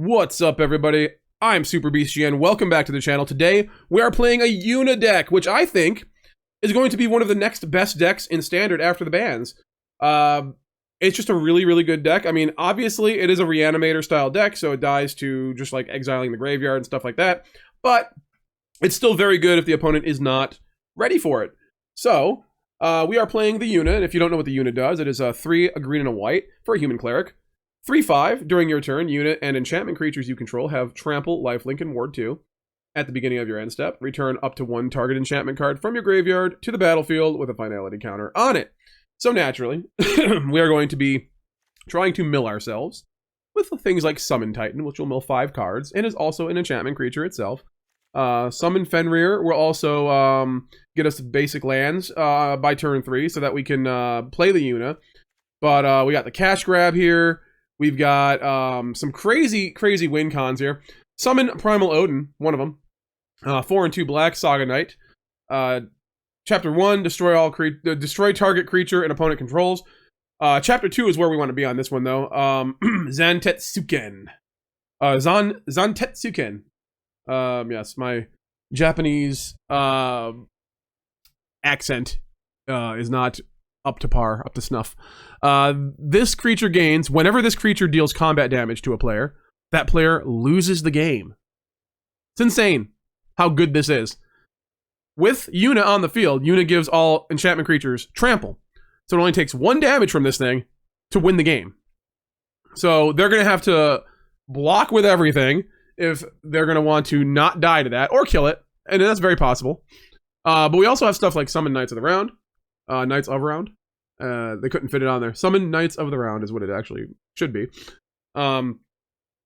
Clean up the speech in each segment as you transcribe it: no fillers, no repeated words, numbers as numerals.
What's up, everybody? I'm Super Beast GN. Welcome back to the channel. Today, we are playing a Yuna deck, which I think is going to be one of the next best decks in Standard after the bans. It's just a really, really good deck. I mean, obviously, it is a Reanimator style deck, so it dies to just like exiling the graveyard and stuff like that. But it's still very good if the opponent is not ready for it. So, we are playing the Yuna, and if you don't know what the Yuna does, it is a 3, a green, and a white for a human cleric. 3/5, during your turn, Yuna and enchantment creatures you control have Trample, Lifelink, and Ward 2. At the beginning of your end step, return up to 1 target enchantment card from your graveyard to the battlefield with a finality counter on it. So naturally, we are going to be trying to mill ourselves with things like Summon Titan, which will mill 5 cards, and is also an enchantment creature itself. Summon Fenrir will also get us basic lands by turn 3 so that we can play the Yuna. But we got the cash grab here. We've got some crazy win cons here. Summon Primal Odin, one of them. 4 and 2 black, Saga Knight. Chapter 1, destroy target creature and opponent controls. Chapter 2 is where we want to be on this one, though. Zantetsuken. Zantetsuken. Yes, my Japanese accent is not up to par, up to snuff. This creature gains, whenever this creature deals combat damage to a player, that player loses the game. It's insane how good this is. With Yuna on the field, Yuna gives all enchantment creatures trample. So it only takes 1 damage from this thing to win the game. So they're going to have to block with everything if they're going to want to not die to that, or kill it, and that's very possible. But we also have stuff like Summon Knights of the Round. Knights of Round. They couldn't fit it on there. Summon Knights of the Round is what it actually should be.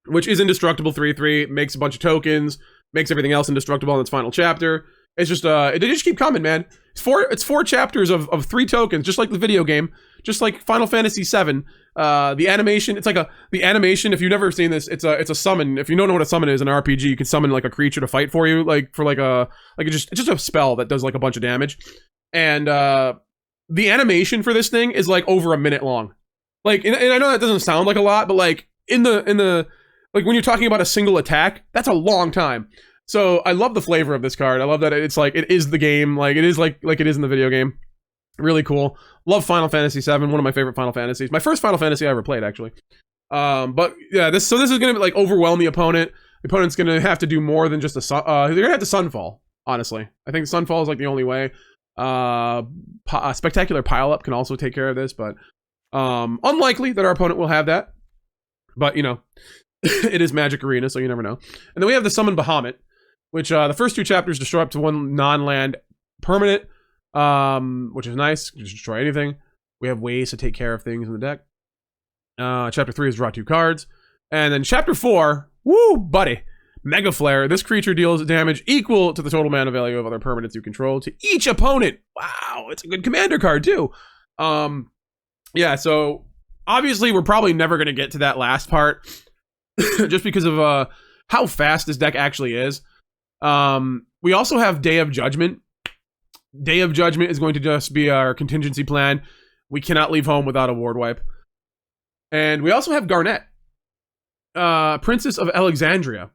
Which is indestructible 3/3, makes a bunch of tokens, makes everything else indestructible in its final chapter. It's just, they just keep coming, man. It's 4 chapters of 3 tokens, just like the video game, just like Final Fantasy VII. The animation, it's like the animation, if you've never seen this, it's a summon. If you don't know what a summon is in an RPG, you can summon like a creature to fight for you, it's just a spell that does like a bunch of damage. And, the animation for this thing is like over a minute long. Like, and I know that doesn't sound like a lot, but like in the like when you're talking about a single attack, that's a long time. So I love the flavor of this card. I love that it's like, it is the game. Like it is like it is in the video game. Really cool. Love Final Fantasy VII, one of my favorite Final Fantasies. My first Final Fantasy I ever played, actually. But yeah, this is going to like overwhelm the opponent. The opponent's going to have to do more than just they're going to have to Sunfall, honestly. I think Sunfall is like the only way. Spectacular Pileup can also take care of this, but unlikely that our opponent will have that. But, you know, it is Magic Arena, so you never know. And then we have the Summon Bahamut, which the first 2 chapters destroy up to 1 non-land permanent, which is nice. You can just destroy anything. We have ways to take care of things in the deck. Chapter 3 is draw 2 cards. And then Chapter 4, woo, buddy. Mega Flare. This creature deals damage equal to the total mana value of other permanents you control to each opponent. Wow, it's a good commander card too. Yeah, so obviously we're probably never going to get to that last part just because of how fast this deck actually is. We also have Day of Judgment. Day of Judgment is going to just be our contingency plan. We cannot leave home without a ward wipe. And we also have Garnet. Princess of Alexandria.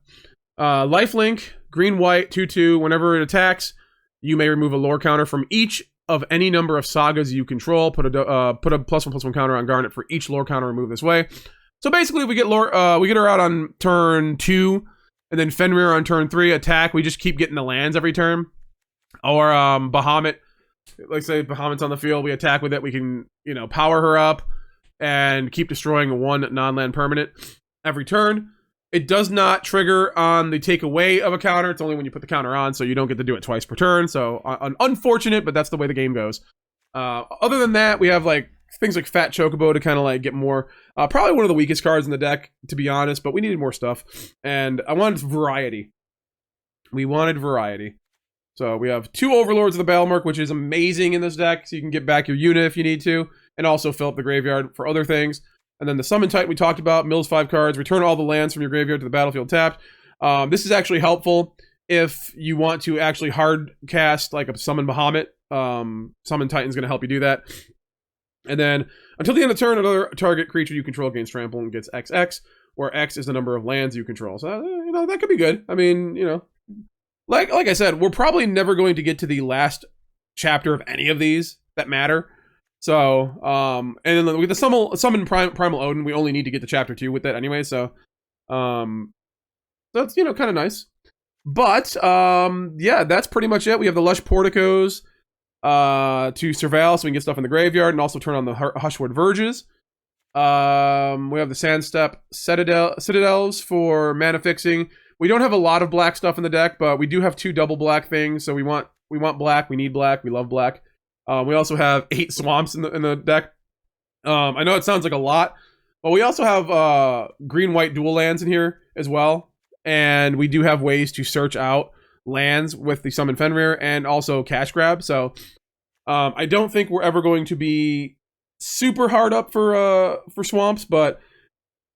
Lifelink, green-white, 2/2. Whenever it attacks, you may remove a lore counter from each of any number of sagas you control. Put a +1/+1 counter on Garnet for each lore counter removed this way. So basically, we get lore. We get her out on turn 2, and then Fenrir on turn 3. Attack. We just keep getting the lands every turn. Or Bahamut. Like say Bahamut's on the field, we attack with it. We can power her up and keep destroying 1 non-land permanent every turn. It does not trigger on the take away of a counter. It's only when you put the counter on, so you don't get to do it twice per turn. So unfortunate, but that's the way the game goes. Other than that, we have like things like Fat Chocobo to kind of like get more. Probably one of the weakest cards in the deck, to be honest, but we needed more stuff. And I wanted variety. We wanted variety. So we have 2 Overlords of the Balemurk, which is amazing in this deck. So you can get back your Yuna if you need to, and also fill up the graveyard for other things. And then the Summon Titan we talked about, mills 5 cards, return all the lands from your graveyard to the battlefield tapped. This is actually helpful if you want to actually hard cast like a Summon Bahamut. Summon Titan's going to help you do that. And then, until the end of the turn, another target creature you control gains trample and gets XX. where X is the number of lands you control. So, you know, that could be good. I mean, you know, like I said, we're probably never going to get to the last chapter of any of these that matter. So, and then with the summon Primal Odin, we only need to get to chapter 2 with that anyway. So, that's, you know, kind of nice. But, yeah, that's pretty much it. We have the Lush Porticos to surveil so we can get stuff in the graveyard and also turn on the Hushwood Verges. We have the Sandsteppe Citadels for mana fixing. We don't have a lot of black stuff in the deck, but we do have 2 double black things. So we want black, we need black, we love black. We also have 8 swamps in the deck. I know it sounds like a lot, but we also have green-white dual lands in here as well. And we do have ways to search out lands with the Summon Fenrir and also cash grab. So I don't think we're ever going to be super hard up for swamps, but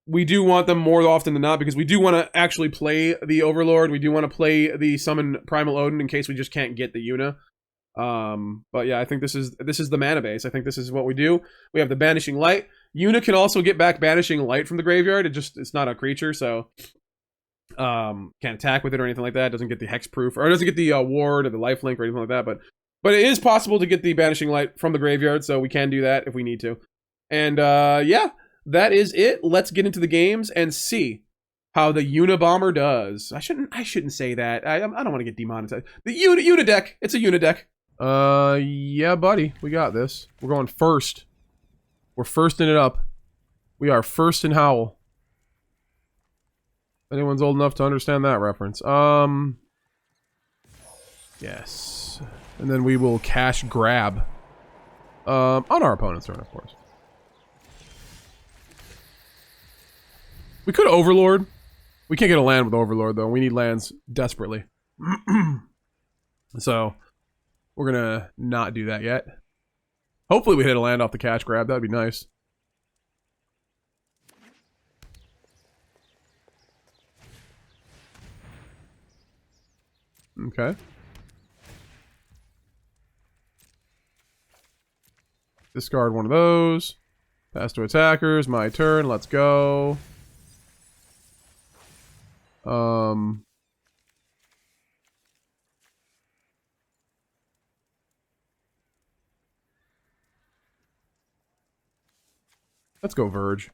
we do want them more often than not because we do want to actually play the Overlord. We do want to play the Summon Primal Odin in case we just can't get the Yuna. But yeah, I think this is the mana base. I think this is what we do. We have the Banishing Light. Yuna can also get back Banishing Light from the graveyard. It's not a creature, so can't attack with it or anything like that. It doesn't get the hexproof, or it doesn't get the ward or the lifelink or anything like that. But it is possible to get the Banishing Light from the graveyard, so we can do that if we need to. And yeah, that is it. Let's get into the games and see how the Unabomber does. I shouldn't say that. I don't want to get demonetized. The Una deck. It's a Una deck. Yeah, buddy. We got this. We're going first. We're firsting it up. We are first in Howl. If anyone's old enough to understand that reference. Yes. And then we will cash grab. On our opponent's turn, of course. We could Overlord. We can't get a land with Overlord, though. We need lands desperately. So, we're gonna not do that yet. Hopefully we hit a land off the cash grab. That'd be nice. Okay. Discard one of those. Pass to attackers. My turn. Let's go. Let's go Verge.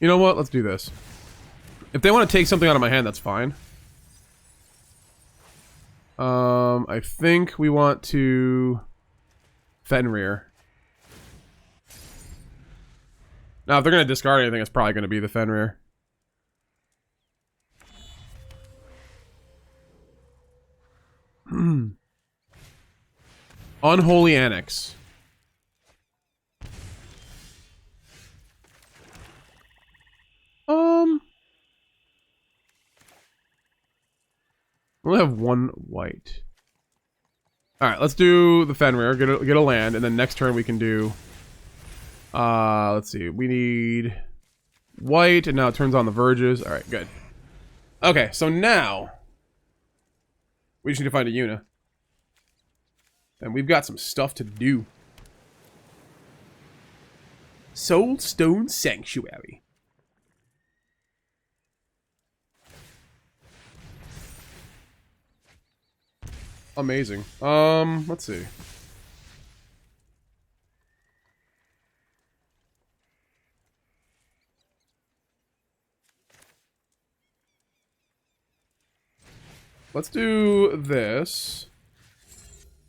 You know what? Let's do this. If they want to take something out of my hand, that's fine. I think we want to Fenrir. Now, if they're going to discard anything, it's probably going to be the Fenrir. Unholy Annex. We only have 1 white. Alright, let's do the Fenrir, get a land, and then next turn we can do... let's see, we need white, and now it turns on the Verges. Alright, good. Okay, so now... we just need to find a Yuna. And we've got some stuff to do. Soulstone Sanctuary. Amazing. Let's see. Let's do this.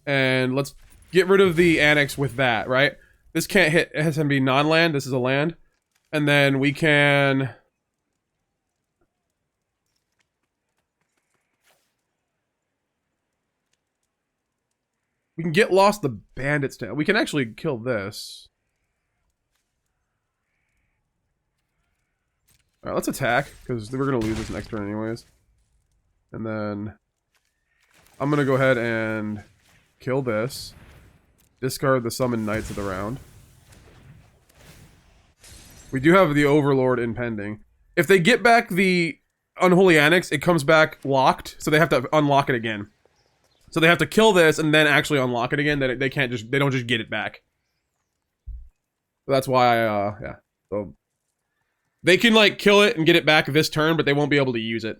And let's get rid of the annex with that, right? This can't hit, it has to be non-land, this is a land. And then we can... we can get Lost the Bandits down. We can actually kill this. Alright, let's attack, because we're going to lose this next turn anyways. And then... I'm going to go ahead and kill this. Discard the Summon Knights of the round. We do have the Overlord impending. If they get back the Unholy Annex, it comes back locked, so they have to unlock it again. So they have to kill this and then actually unlock it again. They can't just, they don't just get it back. So that's why, yeah. So they can like kill it and get it back this turn, but they won't be able to use it.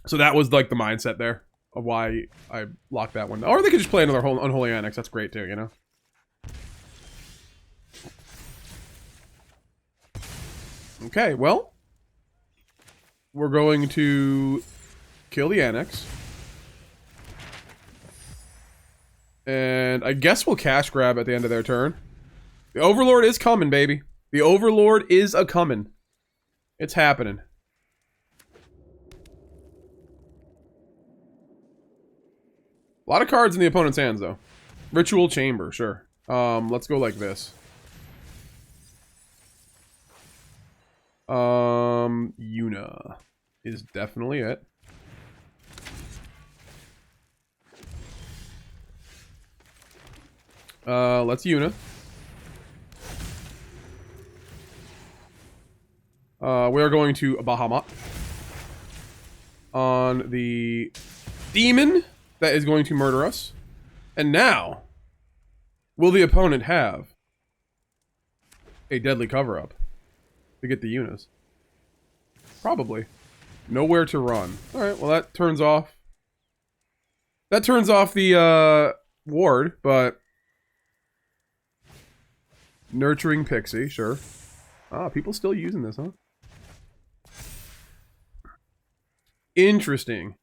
So that was like the mindset there of why I locked that one. Or they could just play another Unholy Annex. That's great too, you know? Okay, well, we're going to kill the Annex. And I guess we'll cash grab at the end of their turn. The Overlord is coming, baby. The Overlord is a-coming. It's happening. A lot of cards in the opponent's hands, though. Ritual Chamber, sure. Let's go like this. Yuna is definitely it. Let's Yuna. We are going to Bahamut on the demon that is going to murder us. And now, will the opponent have a deadly cover-up to get the Yunas? Probably. Nowhere to run. Alright, well that turns off. That turns off the ward, but Nurturing Pixie, sure. Ah, people still using this, huh? Interesting.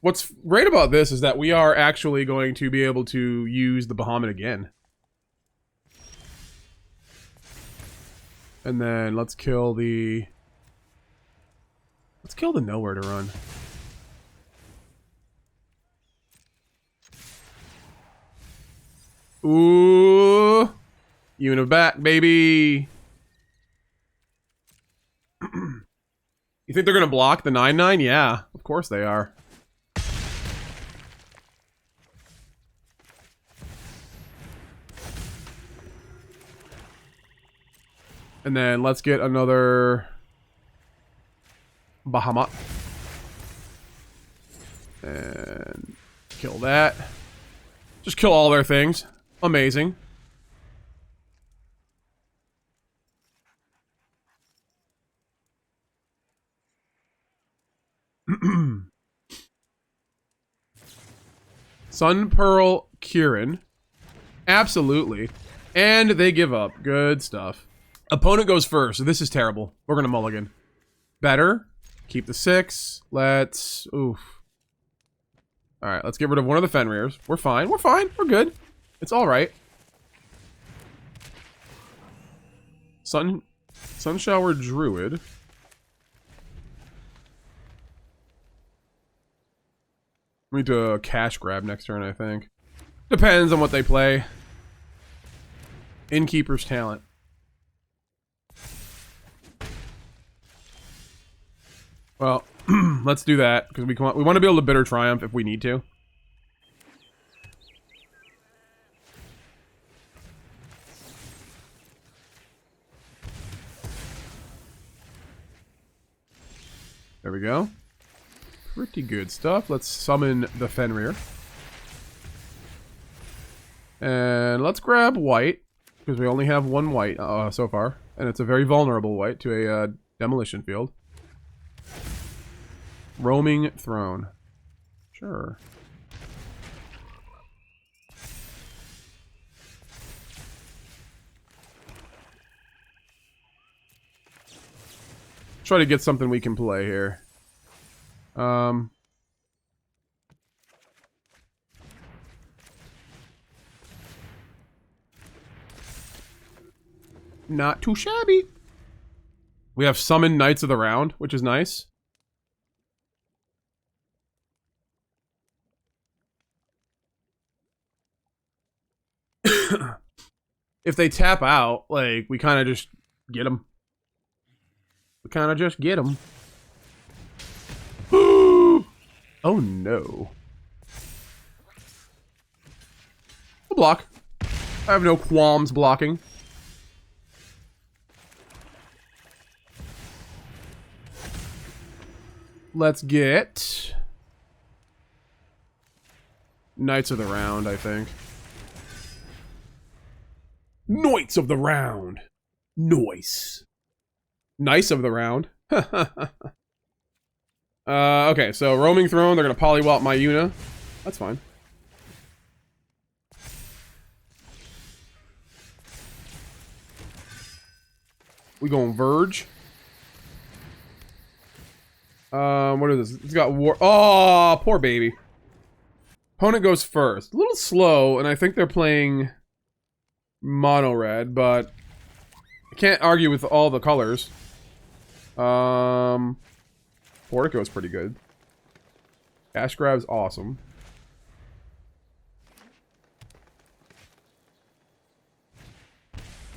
What's great about this is that we are actually going to be able to use the Bahamut again. And then let's kill the... Let's kill the nowhere to run. Ooh. Yuna back, baby. You think they're going to block the 9/9? Yeah, of course they are. And then let's get another Bahamut. And kill that. Just kill all their things. Amazing. Sun Pearl Kieran. Absolutely. And they give up. Good stuff. Opponent goes first. So this is terrible. We're going to mulligan. Better. Keep the 6. Let's... Oof. Alright, let's get rid of one of the Fenrirs. We're fine. We're fine. We're good. It's alright. Sunshower Druid. We need to cash grab next turn, I think. Depends on what they play. Innkeeper's Talent. Well, let's do that, because we want to be able to Bitter Triumph if we need to. There we go. Pretty good stuff. Let's summon the Fenrir. And let's grab white, because we only have one white so far. And it's a very vulnerable white to a demolition field. Roaming Throne. Sure. Try to get something we can play here. Not too shabby. We have summoned Knights of the Round, which is nice. If they tap out, like, we kind of just get them. We kind of just get them. Oh no. We'll block. I have no qualms blocking. Let's get Knights of the Round, I think. Knights of the Round. Nice. Nice of the round. Okay, so roaming throne, they're gonna polywop my Yuna. That's fine. We going Verge. What is this? It's got war. Oh, poor baby. Opponent goes first. A little slow, and I think they're playing mono red, but I can't argue with all the colors. Portico is pretty good. Cash grab's awesome.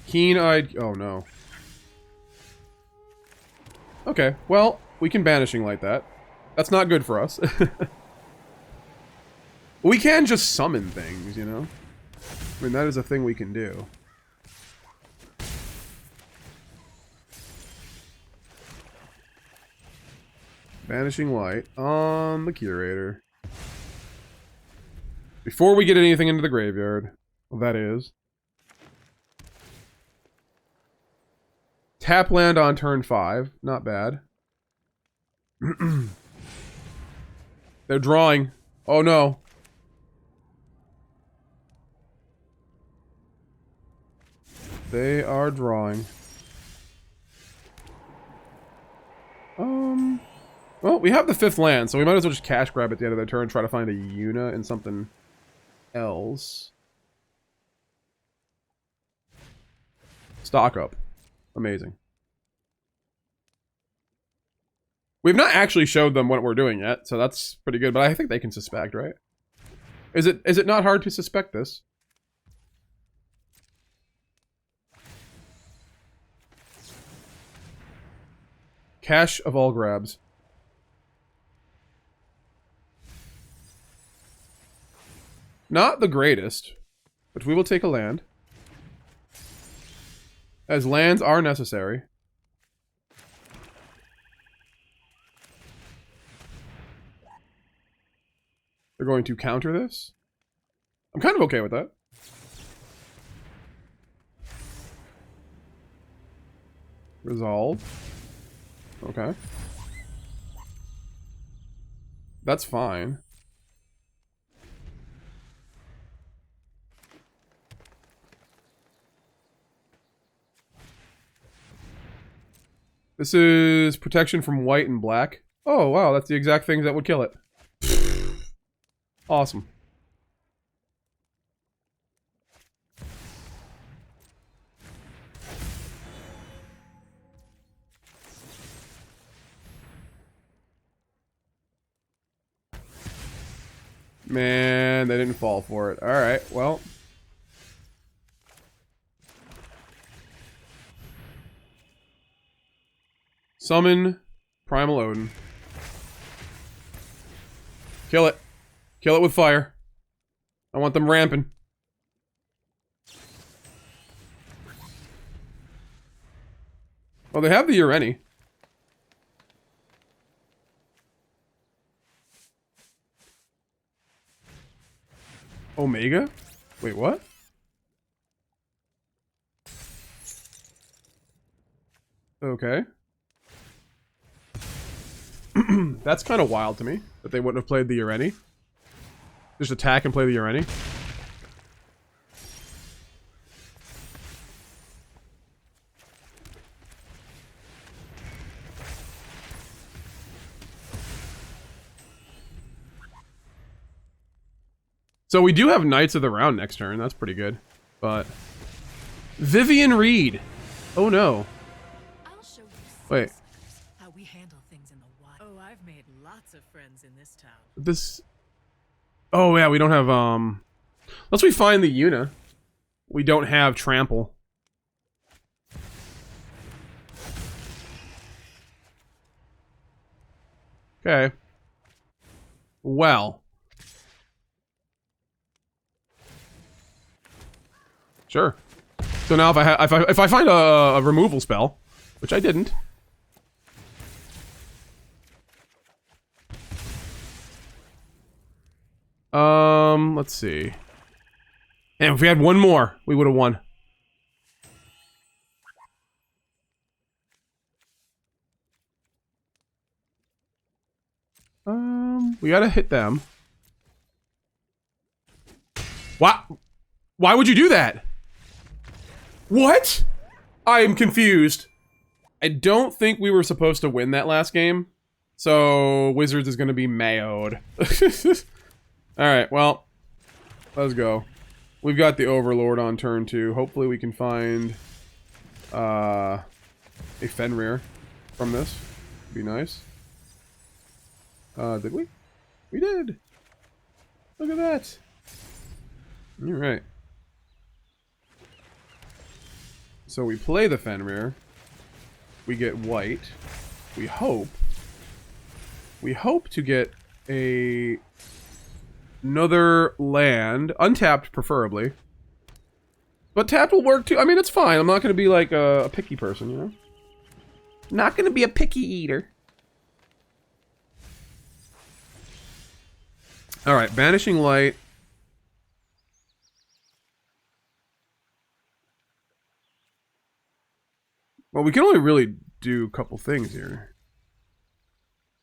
Keen-eyed. Oh no. Okay, well, we can Banishing Light that. That's not good for us. We can just summon things, you know? I mean, that is a thing we can do. Banishing Light on the Curator. Before we get anything into the graveyard. Well, that is. Tap land on turn 5. Not bad. They're drawing. Oh no. They are drawing. Well, we have the 5th land, so we might as well just cash grab at the end of their turn and try to find a Yuna and something else. Stock up. Amazing. We've not actually showed them what we're doing yet, so that's pretty good, but I think they can suspect, right? Is it not hard to suspect this? Cash of all grabs. Not the greatest, but we will take a land. As lands are necessary. They're going to counter this. I'm kind of okay with that. Resolve. Okay. That's fine. This is protection from white and black. Oh, wow, that's the exact things that would kill it. Awesome. Man, they didn't fall for it. Alright, well. Summon Primal Odin. Kill it. Kill it with fire. I want them ramping. Well, they have the Ureni. Omega? Wait, what? Okay. That's kind of wild to me, that they wouldn't have played the Ureni. Just attack and play the Ureni. So we do have Knights of the Round next turn. That's pretty good. But Vivian Reed. Oh no. I'll show you Wait. how we handle things in the wild. Oh, I've made lots of friends in this town. This. Oh yeah, we don't have unless we find the Yuna. We don't have Trample. Okay. Well. Sure. So now if I find a removal spell, which I didn't. Let's see. And if we had one more, we would have won. We gotta hit them. Why would you do that? What? I am confused. I don't think we were supposed to win that last game. So, Wizards is gonna be mayoed. Alright, well. Let's go. We've got the Overlord on turn 2. Hopefully we can find a Fenrir from this. Be nice. Did we? We did! Look at that! Alright. So we play the Fenrir. We get white. We hope to get another land. Untapped, preferably. But tapped will work too. I mean, it's fine. I'm not going to be like a picky person, you know? Not going to be a picky eater. Alright, Banishing Light. Well, we can only really do a couple things here.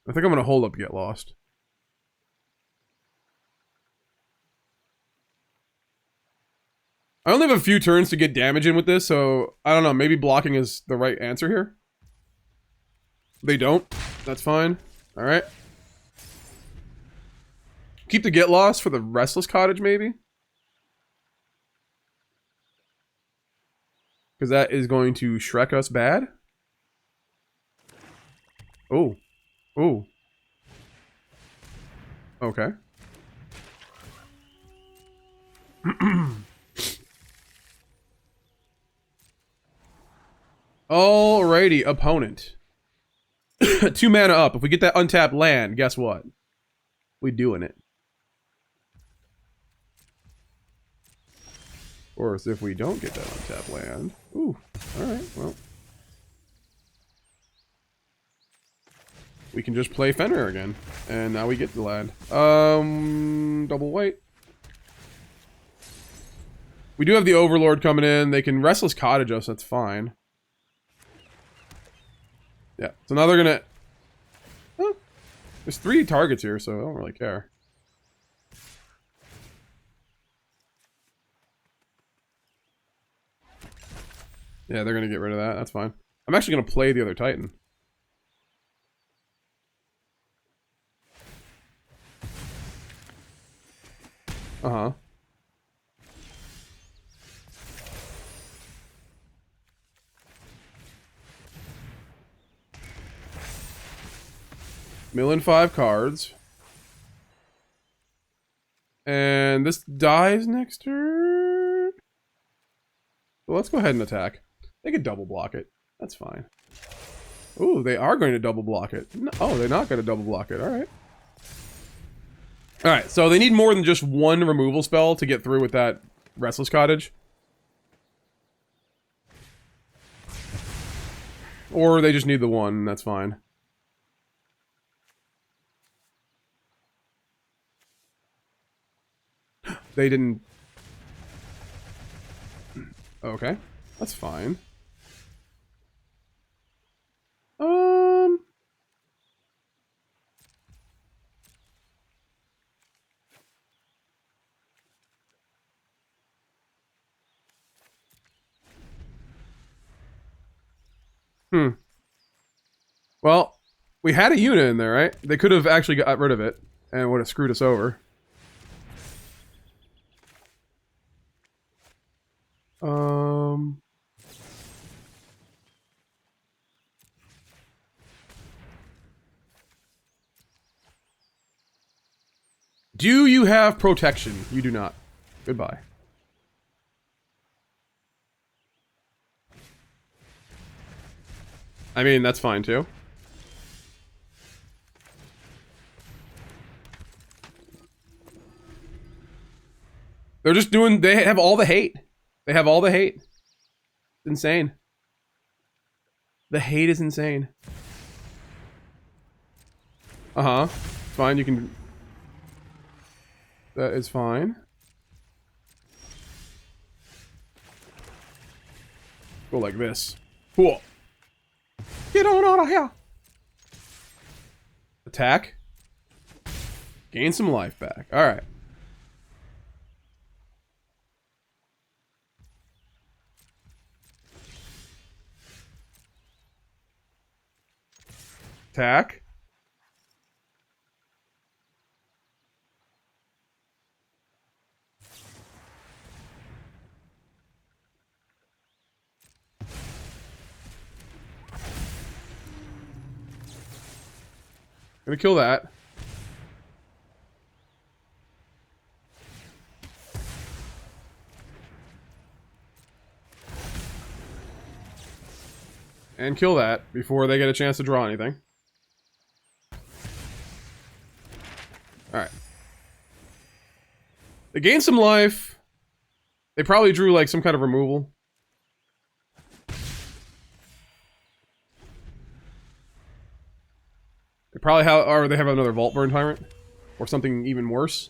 I think I'm going to hold up Get Lost. I only have a few turns to get damage in with this, so I don't know. Maybe blocking is the right answer here. They don't. That's fine. Alright. Keep the Get Lost for the Restless Cottage, maybe? Because that is going to Shrek us bad. Oh. Oh. Okay. Alrighty, opponent. 2 mana up. If we get that untapped land, guess what? We doing it. Of course, if we don't get that untapped land... Ooh, alright, well. We can just play Fenrir again. And now we get the land. Double white. We do have the Overlord coming in. They can Restless Cottage us, that's fine. Yeah, so now they're gonna... Oh, there's 3 targets here, so I don't really care. Yeah, they're gonna get rid of that. That's fine. I'm actually gonna play the other Titan. Uh-huh. Milling 5 cards. And this dies next turn. Well, let's go ahead and attack. They could double block it. That's fine. Ooh, they are going to double block it. No, oh, they're not going to double block it. Alright. Alright, so they need more than just one removal spell to get through with that Restless Cottage. Or they just need the one, that's fine. They didn't... Okay, that's fine. Well, we had a Yuna in there, right? They could have actually got rid of it and would have screwed us over. Do you have protection? You do not. Goodbye. I mean, that's fine too. They're just doing, they have all the hate. They have all the hate. Insane. The hate is insane. Uh-huh. Fine, you can... That is fine. Go like this. Cool. Get on out of here. Attack. Gain some life back. Alright. Attack. Gonna kill that. And kill that before they get a chance to draw anything. Alright. They gained some life. They probably drew like some kind of removal. They probably have, or they have another Vault Burn Tyrant. Or something even worse.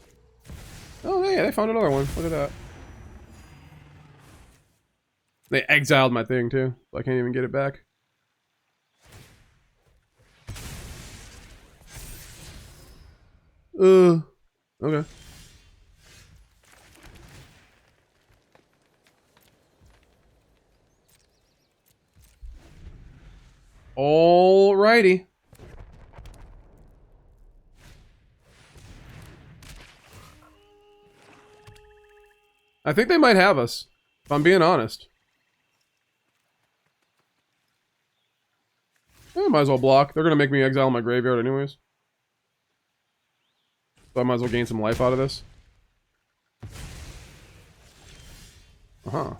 Oh yeah, they found another one. Look at that. They exiled my thing too, so I can't even get it back. Okay. Alrighty. I think they might have us, if I'm being honest. I might as well block. They're gonna make me exile my graveyard anyways. So I might as well gain some life out of this. Uh-huh.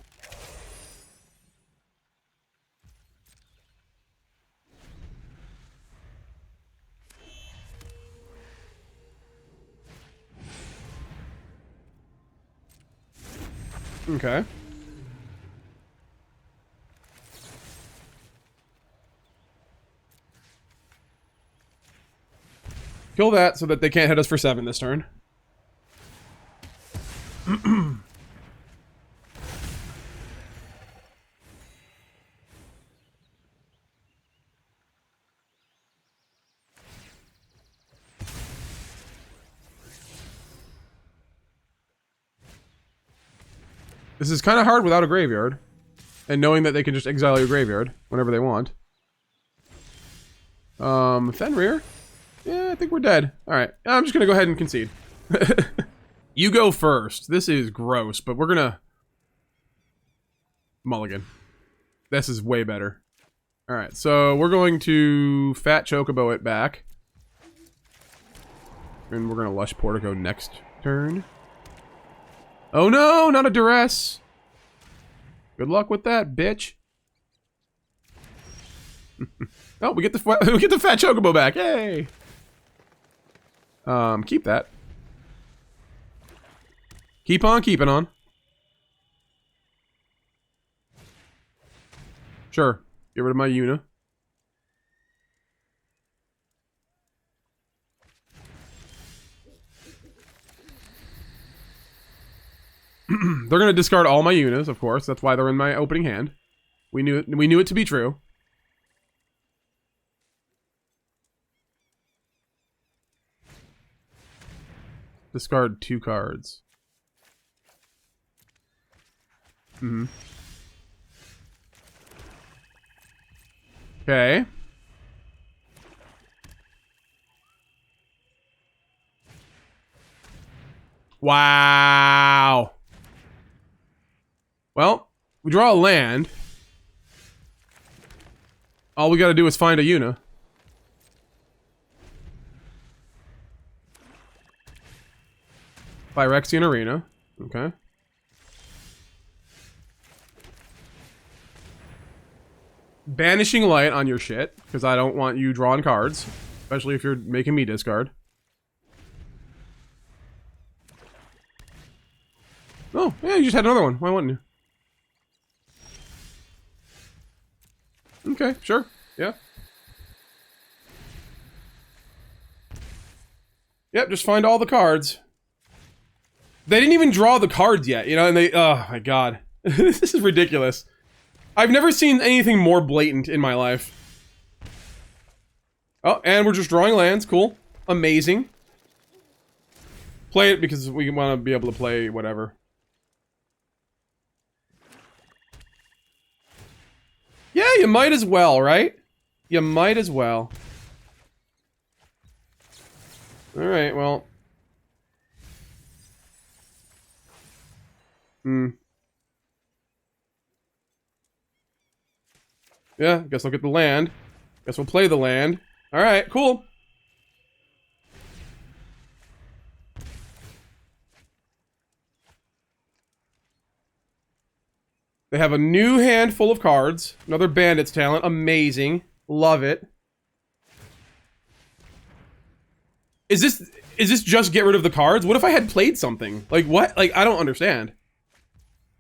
Okay. Kill that so that they can't hit us for 7 this turn. This is kind of hard without a graveyard. And knowing that they can just exile your graveyard whenever they want. Fenrir? Yeah, I think we're dead. Alright, I'm just gonna go ahead and concede. You go first. This is gross, but we're gonna... Mulligan. This is way better. Alright, so we're going to Fat Chocobo it back. And we're gonna Lush Portico next turn. Oh no, not a duress. Good luck with that, bitch. Oh, we get the Fat Chocobo back. Yay. Keep that. Keep on keeping on. Sure. Get rid of my Yuna. They're gonna discard all my Yunas, of course. That's why they're in my opening hand. We knew it to be true. Discard 2 cards. Okay. Wow. Well, we draw a land. All we gotta do is find a Yuna. Phyrexian Arena. Okay. Banishing Light on your shit, because I don't want you drawing cards. Especially if you're making me discard. Oh, yeah, you just had another one. Why wouldn't you? Okay, sure. Yeah. Yep, just find all the cards. They didn't even draw the cards yet, you know, and they... Oh, my God. This is ridiculous. I've never seen anything more blatant in my life. Oh, and we're just drawing lands. Cool. Amazing. Play it because we want to be able to play whatever. Yeah, you might as well, right? You might as well. Alright, well. Yeah, guess I'll get the land. Guess we'll play the land. Alright, cool. They have a new hand full of cards. Another bandit's talent. Amazing. Love it. Is this just get rid of the cards? What if I had played something? Like, what? Like, I don't understand.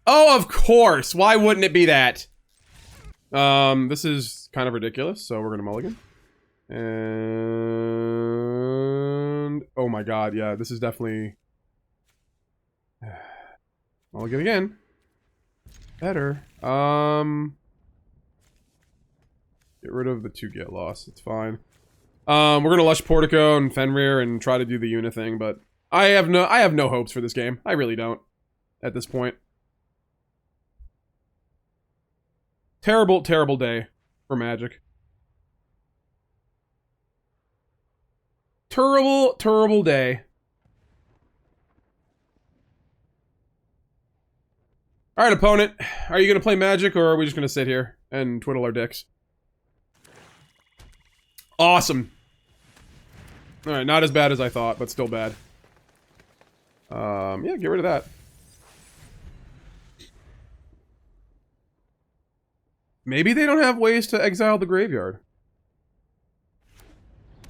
Oh, of course. Why wouldn't it be that? This is kind of ridiculous, so we're gonna mulligan. And... oh my god, yeah, this is definitely... mulligan again. Better. Get rid of the 2 get lost. It's fine. We're gonna Lush Portico and Fenrir and try to do the Yuna thing, but I have no hopes for this game. I really don't. At this point. Terrible, terrible day for Magic. Terrible, terrible day. Alright, opponent. Are you gonna play Magic, or are we just gonna sit here and twiddle our dicks? Awesome. Alright, not as bad as I thought, but still bad. Yeah, get rid of that. Maybe they don't have ways to exile the graveyard.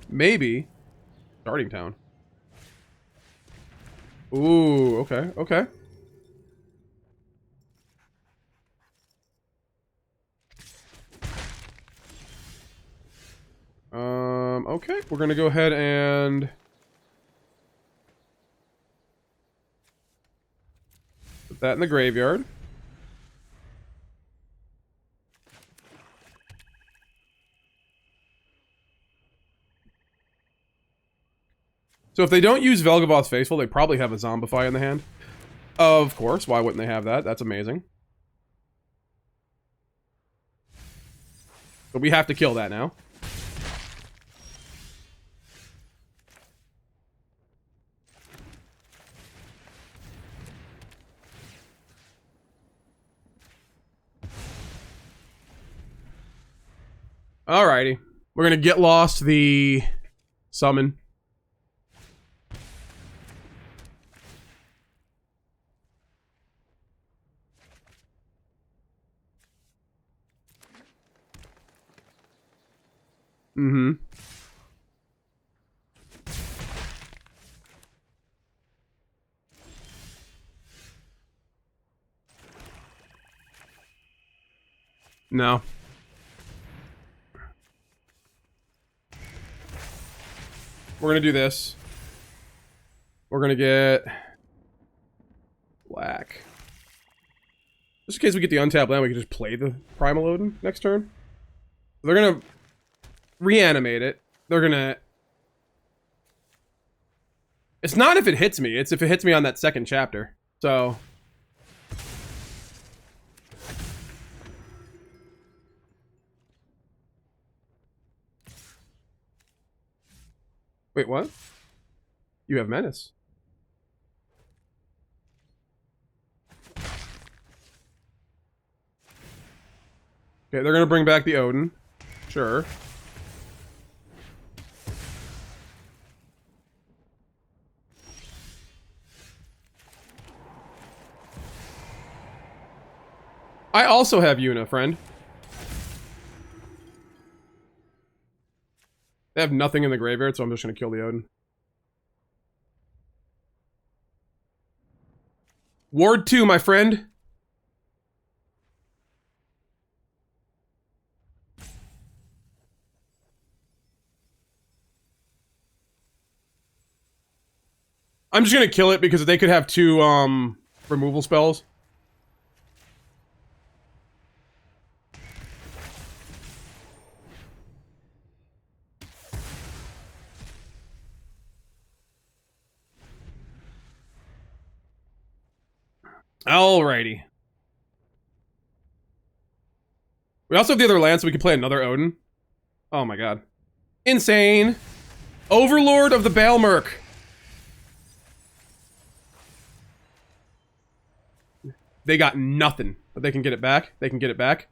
Maybe. Starting town. Ooh, okay, okay. Okay, we're gonna go ahead and... put that in the graveyard. So if they don't use Vel'Gavoth's Faithful, they probably have a Zombify in the hand. Of course, why wouldn't they have that? That's amazing. But we have to kill that now. Alrighty. We're gonna get lost the summon. Mm-hmm. No. We're gonna do this. We're gonna get... black. Just in case we get the untapped land, we can just play the Primal Odin next turn. They're gonna... reanimate it. They're gonna... it's not if it hits me, it's if it hits me on that second chapter. So... wait, what? You have Menace. Okay, they're gonna bring back the Odin. Sure. I also have Yuna, friend. They have nothing in the graveyard, so I'm just gonna kill the Odin. Ward 2, my friend. I'm just gonna kill it because they could have 2 removal spells. Alrighty. We also have the other land, so we can play another Odin. Oh my god. Insane. Overlord of the Balemurk. They got nothing, but they can get it back. They can get it back.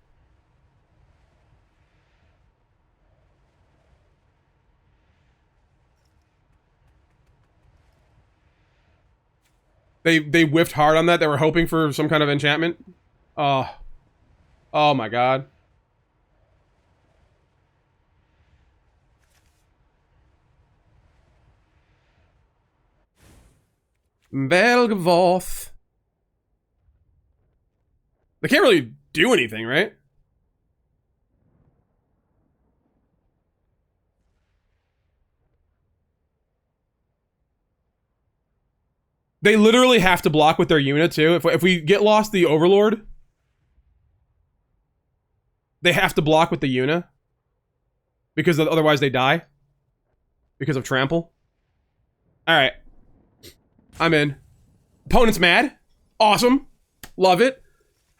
They whiffed hard on that. They were hoping for some kind of enchantment. Oh. Oh my god. Velgavoth. They can't really do anything, right? They literally have to block with their unit too. If we get lost the Overlord, they have to block with the Yuna. Because otherwise they die. Because of trample. Alright. I'm in. Opponent's mad. Awesome. Love it.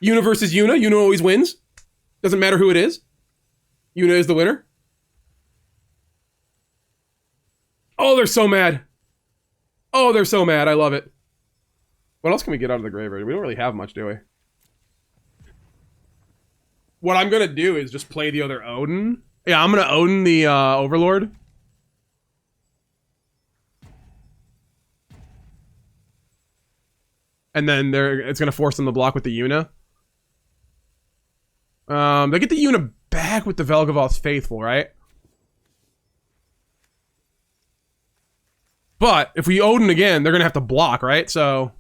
Yuna versus Yuna. Yuna always wins. Doesn't matter who it is. Yuna is the winner. Oh, they're so mad. Oh, they're so mad. I love it. What else can we get out of the graveyard? We don't really have much, do we? What I'm gonna do is just play the other Odin. Yeah, I'm gonna Odin the Overlord. And then it's gonna force them to block with the Yuna. They get the Yuna back with the Velgavoth's Faithful, right? But if we Odin again, they're gonna have to block, right? So,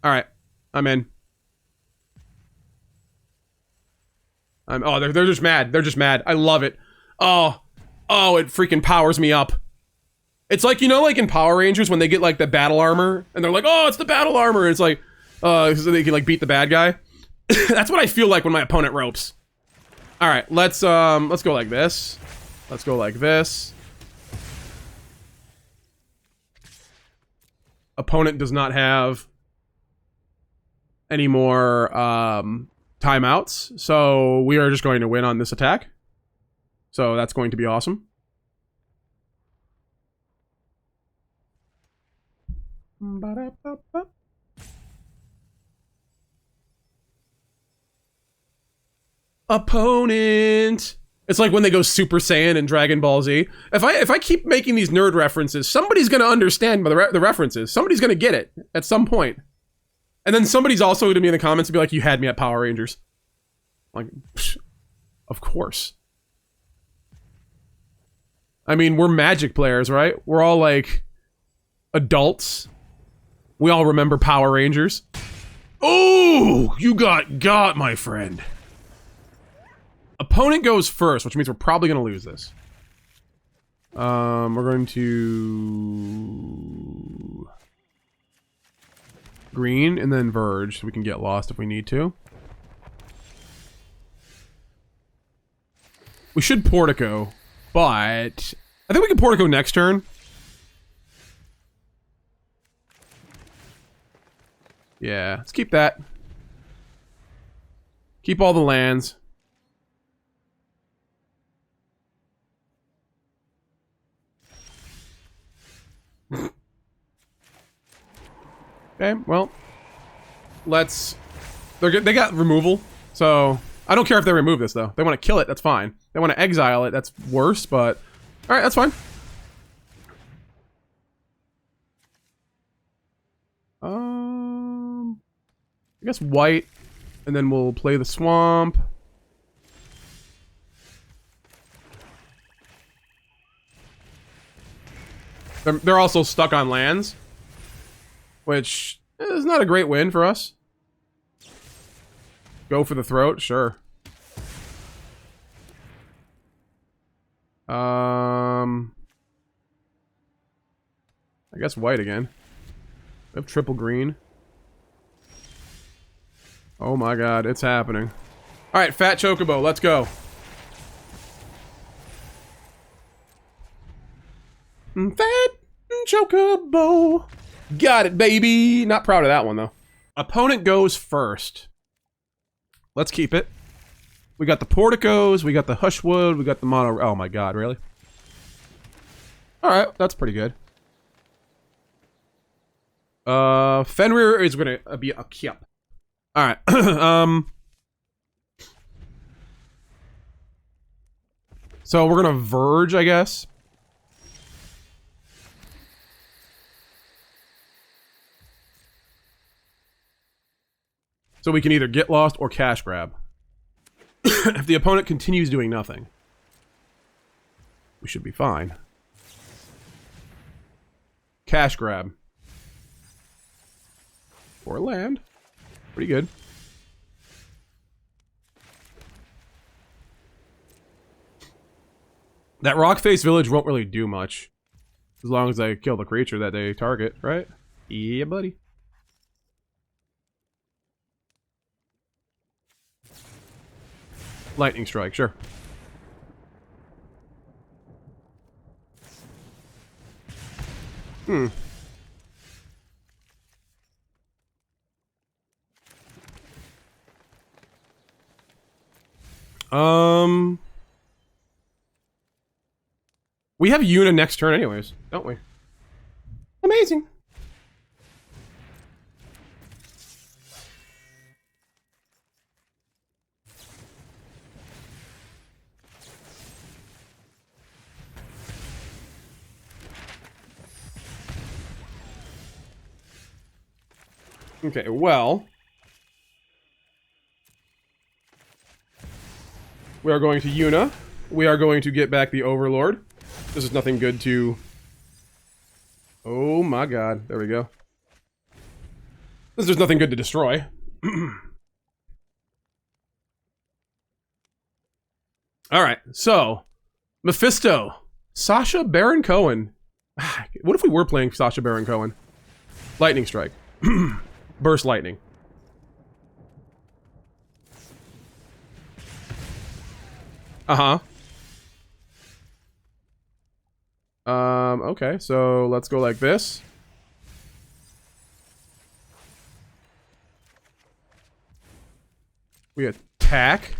all right, I'm in. Oh, they're just mad. They're just mad. I love it. Oh, it freaking powers me up. It's like, you know, like in Power Rangers when they get like the battle armor and they're like, oh, it's the battle armor. And it's like, so they can like beat the bad guy. That's what I feel like when my opponent ropes. All right, let's go like this. Let's go like this. Opponent does not have any more timeouts, so we are just going to win on this attack. So that's going to be awesome. Opponent. It's like when they go Super Saiyan in Dragon Ball Z. If I keep making these nerd references, somebody's gonna understand the references. Somebody's gonna get it at some point. And then somebody's also gonna be in the comments and be like, "You had me at Power Rangers." Like, psh, of course. I mean, we're Magic players, right? We're all like adults. We all remember Power Rangers. Oh, you got, my friend. Opponent goes first, which means we're probably going to lose this. We're going to green and then Verge, so we can get lost if we need to. We should Portico, but I think we can Portico next turn. Yeah, let's keep that. Keep all the lands. Okay, well, let's... They got removal, so... I don't care if they remove this, though. They want to kill it, that's fine. They want to exile it, that's worse, but... Alright, that's fine. I guess white, and then we'll play the swamp. They're also stuck on lands, which is not a great win for us. Go for the throat, sure. I guess white again. We have triple green. Oh my god, it's happening. Alright, Fat Chocobo, let's go. Fat Chocobo. Got it, baby. Not proud of that one, though. Opponent goes first. Let's keep it. We got the Porticos, we got the Hushwood, we got the Mono... Oh my god, really? Alright, that's pretty good. Fenrir is gonna be a Kyup. Alright, so we're gonna Verge, I guess. So we can either get lost or cash grab. If the opponent continues doing nothing, we should be fine. Cash grab. For land. Pretty good. That rock face village won't really do much. As long as I kill the creature that they target, right? Yeah, buddy. Lightning strike, sure. Hmm. We have Yuna next turn anyways, don't we? Amazing. Okay, well, we are going to Yuna. We are going to get back the Overlord. This is nothing good to... Oh my god, there we go. This is nothing good to destroy. Alright, so, Mephisto. Sacha Baron Cohen. What if we were playing Sacha Baron Cohen? Lightning strike. Burst lightning. Uh-huh. Okay, so let's go like this. We attack.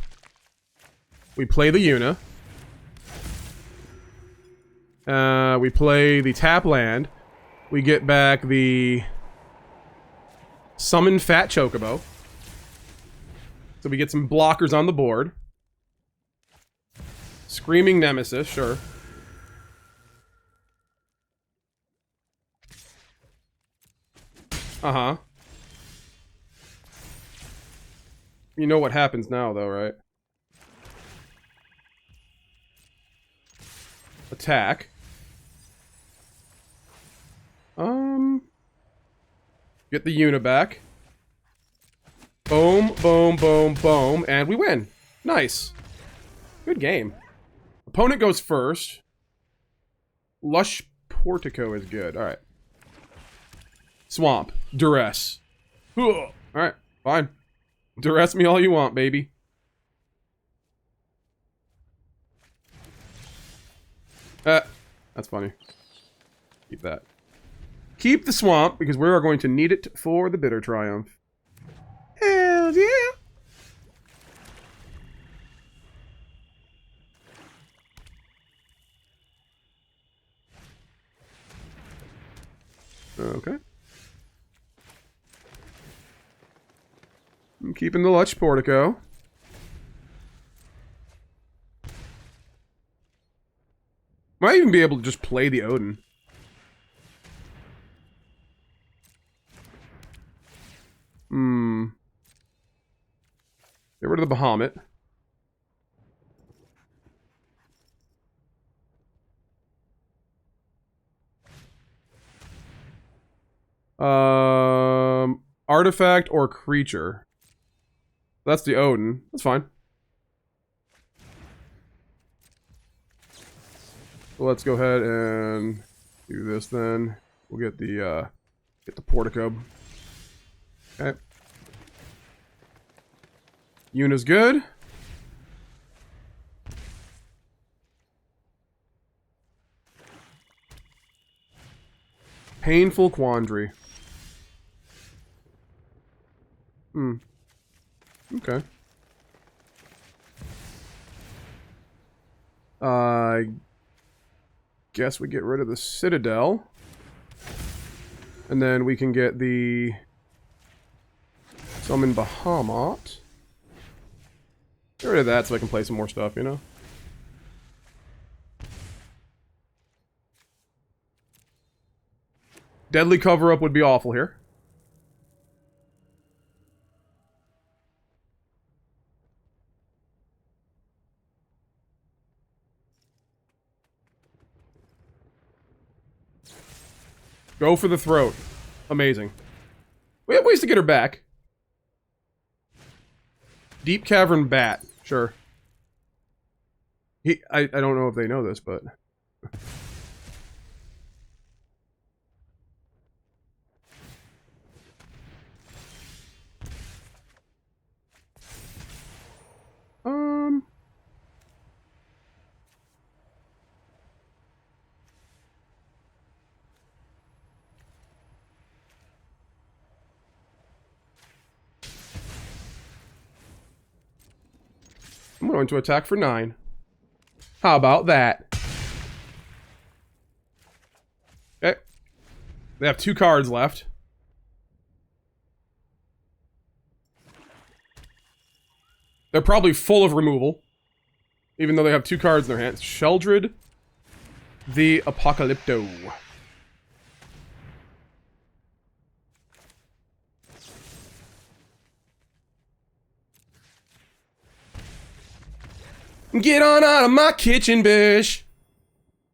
We play the Yuna. We play the tap land. We get back the summon Fat Chocobo. So we get some blockers on the board. Screaming Nemesis, sure. Uh-huh. You know what happens now, though, right? Attack. Get the Yuna back. Boom, boom, boom, boom, and we win. Nice. Good game. Opponent goes first. Lush Portico is good. Alright. Swamp. Duress. Alright, fine. Duress me all you want, baby. That's funny. Keep that. Keep the swamp, because we are going to need it for the bitter triumph. Hell yeah! Okay. I'm keeping the Lush Portico. Might even be able to just play the Odin. Get rid of the Bahamut. Artifact or creature. That's the Odin. That's fine. So let's go ahead and do this then. We'll get the Get the Portico. Okay. Yuna's good. Painful quandary. Okay. Guess we get rid of the Citadel. And then we can get the summon Bahamut. Get rid of that so I can play some more stuff, you know? Deadly cover-up would be awful here. Go for the throat. Amazing. We have ways to get her back. Deep Cavern Bat. Sure. I don't know if they know this, but... I'm going to attack for 9. How about that? Okay. They have 2 cards left. They're probably full of removal. Even though they have 2 cards in their hands. Sheldred the Apocalypto. Get on out of my kitchen, bish!